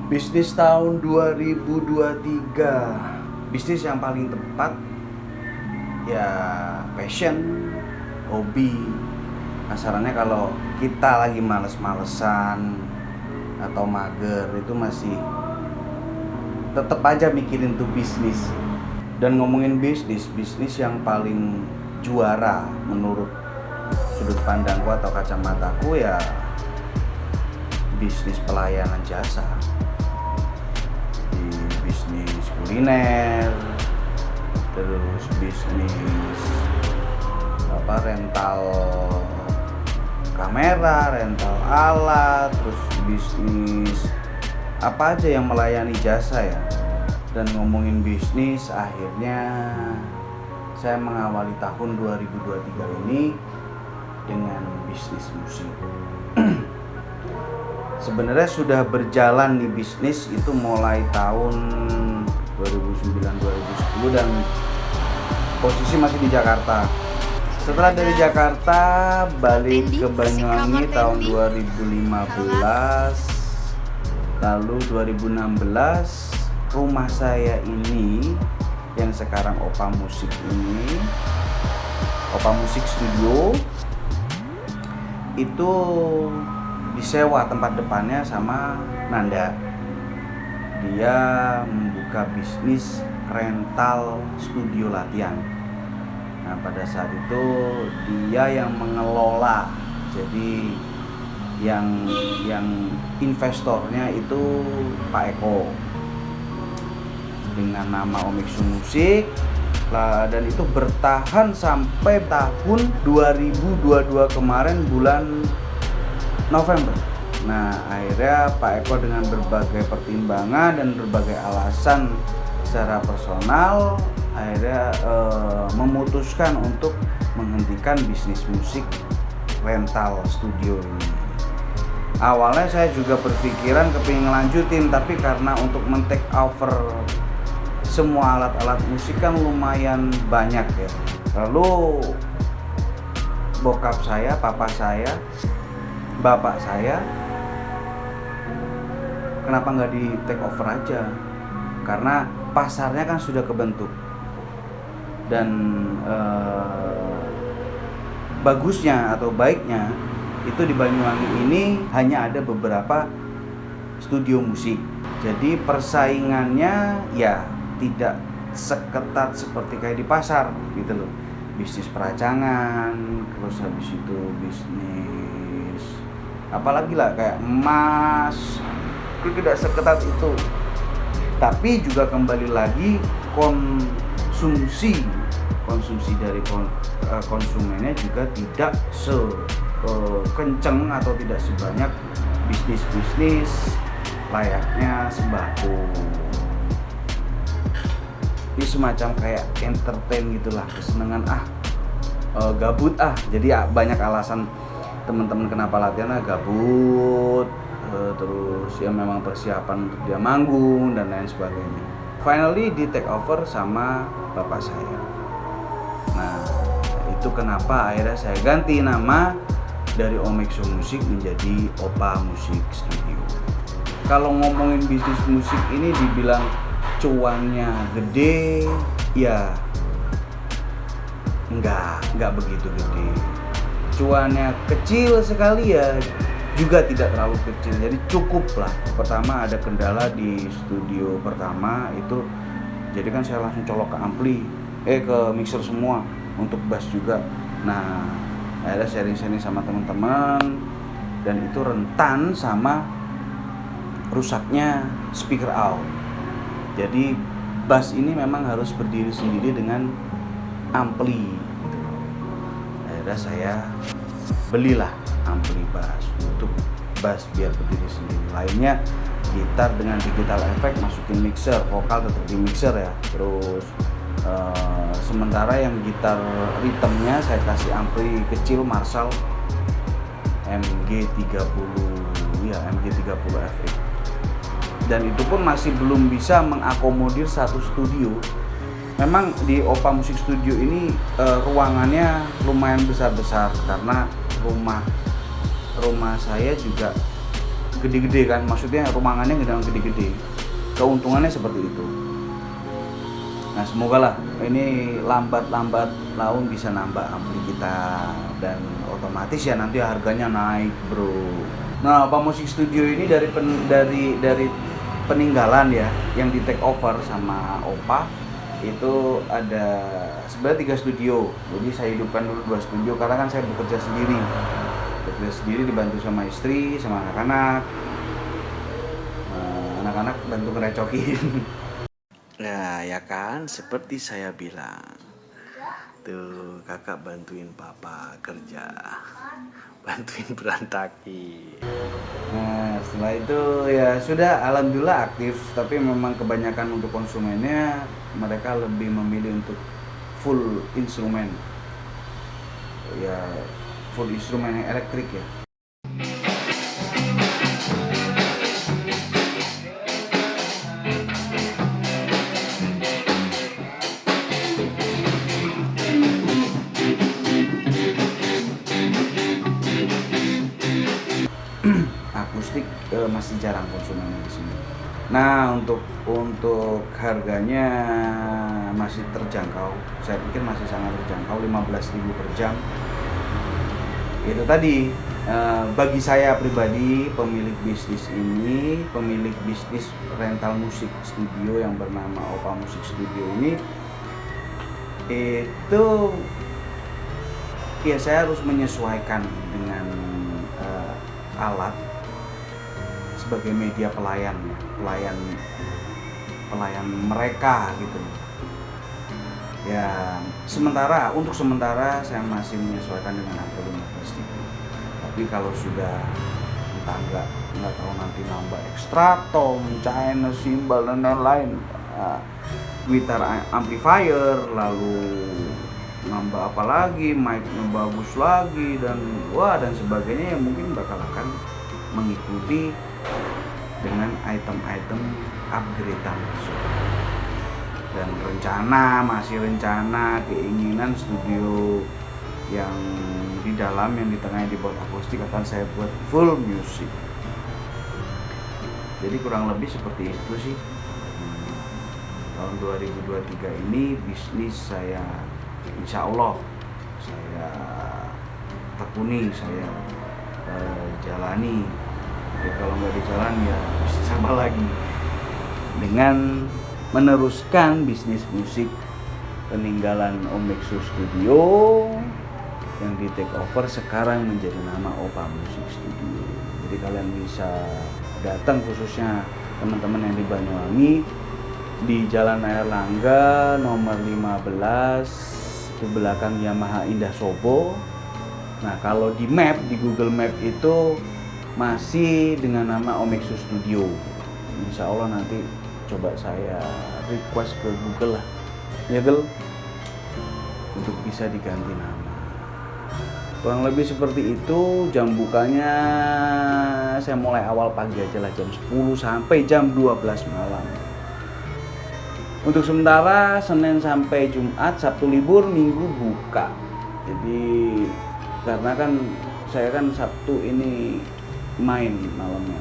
Bisnis tahun 2023. Bisnis yang paling tepat ya passion, hobi. Kasarannya kalau kita lagi males-malesan atau mager itu masih tetap aja mikirin tuh bisnis. Dan ngomongin bisnis yang paling juara menurut sudut pandangku atau kacamataku ya bisnis pelayanan jasa. Di bisnis kuliner, terus bisnis rental kamera, rental alat, terus bisnis apa aja yang melayani jasa ya. Dan ngomongin bisnis, akhirnya saya mengawali tahun 2023 ini dengan bisnis musik. Sebenarnya sudah berjalan nih bisnis itu mulai tahun 2009-2010 dan posisi masih di Jakarta. Setelah dari Jakarta balik ke Banyuwangi tahun 2015, lalu 2016 rumah saya ini yang sekarang Opa Musik ini, Opa Musik Studio, itu disewa tempat depannya sama Nanda. Dia membuka bisnis rental studio latihan. Nah, pada saat itu dia yang mengelola. Jadi yang investornya itu Pak Eko dengan nama Omiksu Musik. Dan itu bertahan sampai tahun 2022 kemarin bulan November. Nah, akhirnya Pak Eko dengan berbagai pertimbangan dan berbagai alasan secara personal akhirnya memutuskan untuk menghentikan bisnis musik rental studio ini. Awalnya saya juga berpikiran kepingin ngelanjutin, tapi karena untuk men-take over semua alat-alat musik kan lumayan banyak ya. Lalu bokap saya, papa saya, bapak saya, kenapa nggak di take over aja? Karena pasarnya kan sudah kebentuk. Dan bagusnya atau baiknya itu di Banyuwangi ini hanya ada beberapa studio musik. Jadi persaingannya ya tidak seketat seperti kayak di pasar gitu loh. Bisnis peracangan, terus habis itu bisnis apalagi lah kayak emas, itu tidak seketat itu. Tapi juga kembali lagi konsumsi dari konsumennya juga tidak kenceng atau tidak sebanyak bisnis layaknya sembako. Ini semacam kayak entertain gitulah, kesenangan gabut jadi banyak alasan teman-teman kenapa latihan gabut, terus ya memang persiapan untuk dia manggung dan lain sebagainya. Finally di take over sama bapak saya. Nah, itu kenapa akhirnya saya ganti nama dari Omiksu Musik menjadi Opa Musik Studio. Kalau ngomongin bisnis musik ini dibilang cuannya gede, ya enggak begitu gede. Cuannya kecil sekali ya juga tidak terlalu kecil, jadi cukup lah. Pertama ada kendala di studio pertama itu, jadi kan saya langsung colok ke ampli, ke mixer semua untuk bass juga. Nah, akhirnya sharing-sharing sama teman-teman dan itu rentan sama rusaknya speaker out. Jadi bass ini memang harus berdiri sendiri dengan ampli gitu. Akhirnya saya belilah ampli bass untuk bass biar berdiri sendiri. Lainnya gitar dengan digital effect masukin mixer, vokal tetap di mixer ya. Terus sementara yang gitar ritmenya saya kasih ampli kecil Marshall MG30 FX. Dan itu pun masih belum bisa mengakomodir satu studio. Memang di Opa Musik Studio ini ruangannya lumayan besar-besar karena rumah saya juga gede-gede kan, maksudnya ruangannya gede-gede, keuntungannya seperti itu. Nah semoga lah ini lambat laun bisa nambah ampli kita, dan otomatis ya nanti harganya naik bro. Nah Opa Music Studio ini dari peninggalan ya, yang di take over sama Opa. Itu ada sebenarnya 3 studio, jadi saya hidupkan dulu 2 studio karena kan saya bekerja sendiri dibantu sama istri sama anak-anak. Anak-anak bantu ngerecokin. Ya kan, seperti saya bilang, tuh kakak bantuin papa kerja, bantuin berantakin. Nah setelah itu ya sudah, alhamdulillah aktif, tapi memang kebanyakan untuk konsumennya mereka lebih memilih untuk full instrumen, ya full instrumen yang elektrik ya. Akustik masih jarang konsumennya di sini. Nah untuk harganya masih terjangkau, saya pikir masih sangat terjangkau, 15.000 per jam. Itu tadi bagi saya pribadi, pemilik bisnis rental musik studio yang bernama Opa Music Studio ini, itu ya saya harus menyesuaikan dengan alat sebagai media pelayan mereka gitu ya. Untuk sementara saya masih menyesuaikan dengan harga 15.000, tapi kalau sudah entah nggak tahu nanti nambah extra tom, China cymbal dan lain-lain, gitar amplifier, lalu nambah apa lagi, mic-nya bagus lagi dan sebagainya, yang mungkin bakal akan mengikuti dengan item-item upgrade-an tersebut. Dan masih rencana keinginan studio yang di dalam, yang di tengah, yang dibuat akustik akan saya buat full music. Jadi kurang lebih seperti itu sih. Tahun 2023 ini bisnis saya insya Allah saya tekuni, saya jalani. Ya, kalau nggak dijalan ya sama lagi dengan meneruskan bisnis musik peninggalan Om Mexo Studio yang di take over sekarang menjadi nama Opa Music Studio. Jadi kalian bisa datang, khususnya teman-teman yang di Banyuwangi, di Jalan Airlangga nomor 15, di belakang Yamaha Indah Sobo. Nah kalau di Google Map itu masih dengan nama Om Mexo Studio. Insya Allah nanti coba saya request ke Google lah, ya Google, untuk bisa diganti nama. Kurang lebih seperti itu. Jam bukanya saya mulai awal pagi aja lah, jam 10 sampai jam 12 malam. Untuk sementara Senin sampai Jumat, Sabtu libur, Minggu buka. Jadi karena kan saya kan Sabtu ini main malamnya,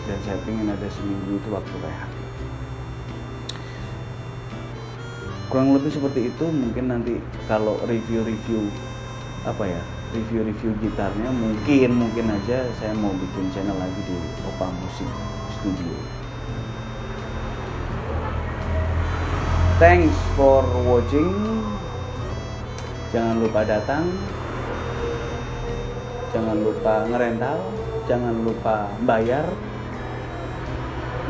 dan saya ingin ada seminggu itu waktu rehat. Kurang lebih seperti itu. Mungkin nanti kalau review gitarnya mungkin aja saya mau bikin channel lagi di Opa Music Studio. Thanks for watching. Jangan lupa datang, jangan lupa ngerental, jangan lupa bayar,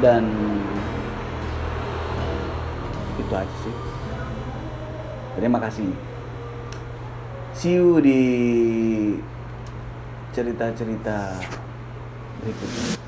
dan itu aja sih. Terima kasih. See you di cerita-cerita berikutnya.